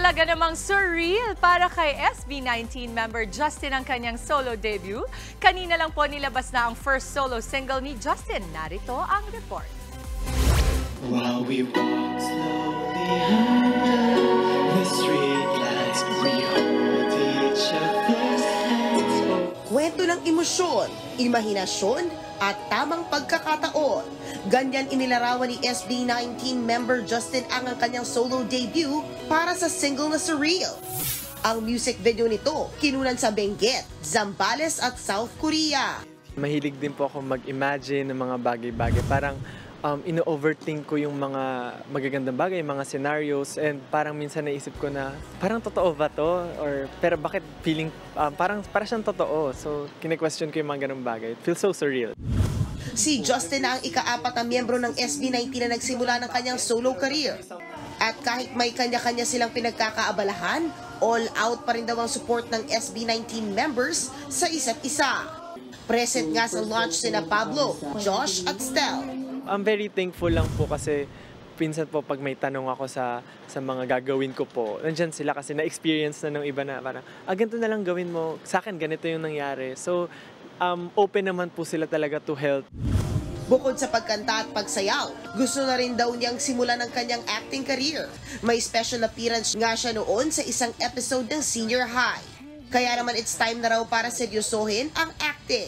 Talaga namang surreal para kay SB19 member Justin ang kanyang solo debut. Kanina lang po nilabas na ang first solo single ni Justin. Narito ang report. While we walk slowly under the streetlights, we hold each other's hands. Kwento ng emosyon, imahinasyon, at tamang pagkakataon. Ganyan inilarawan ni SB19 member Justin ang kanyang solo debut para sa single na Surreal. Ang music video nito, kinunan sa Benguet, Zambales at South Korea. Mahilig din po ako mag-imagine ng mga bagay-bagay. Parang ino-overthink ko yung mga magagandang bagay, mga scenarios, and parang minsan naisip ko na parang totoo ba to? Or pero bakit feeling parang siyang totoo? So kine-question ko yung mga ganung bagay. It feels so surreal. Si Justin na ang ika-4 na miyembro ng SB19 na nagsimula ng kanyang solo career. At kahit may kanya-kanya silang pinagkakaabalahan, all out pa rin daw ang support ng SB19 members sa isa't isa. Present nga sa launch sina Pablo, Josh at Stel. I'm very thankful lang po kasi pinsan po pag may tanong ako sa mga gagawin ko po, nandyan sila kasi na-experience na ng iba na parang, ganito na lang gawin mo, sa akin ganito yung nangyari. So, open naman po sila talaga to help. Bukod sa pagkanta at pagsayaw, gusto na rin daw niyang simulan ng kanyang acting career. May special appearance nga siya noon sa isang episode ng Senior High. Kaya naman it's time na raw para seryosohin ang acting.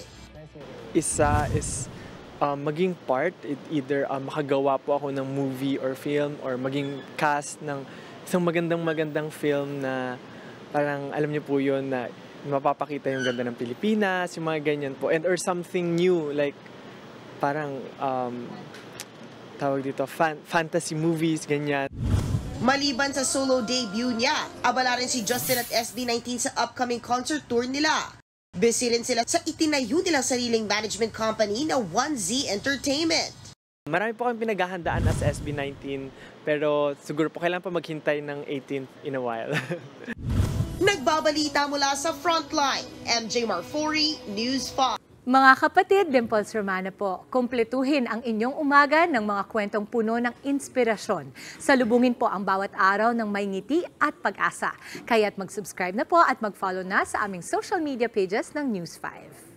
Isa is maging part, either makagawa po ako ng movie or film or maging cast ng isang magandang film na parang alam niyo po yun na mapapakita yung ganda ng Pilipinas, yung mga ganyan po. And or something new, like parang tawag dito, fantasy movies, ganyan. Maliban sa solo debut niya, abala rin si Justin at SB19 sa upcoming concert tour nila. Busy rin sila sa itinayo nilang sariling management company na 1Z Entertainment. Marami po kami pinaghahandaan as SB19, pero siguro po kailangan pa maghintay ng 18th in a while. Nagbabalita mula sa Frontline, MJ Marfori, News 5. Mga kapatid, Dimples Romana po, kumpletuhin ang inyong umaga ng mga kwentong puno ng inspirasyon. Salubungin po ang bawat araw ng may ngiti at pag-asa. Kaya't mag-subscribe na po at mag-follow na sa aming social media pages ng News 5.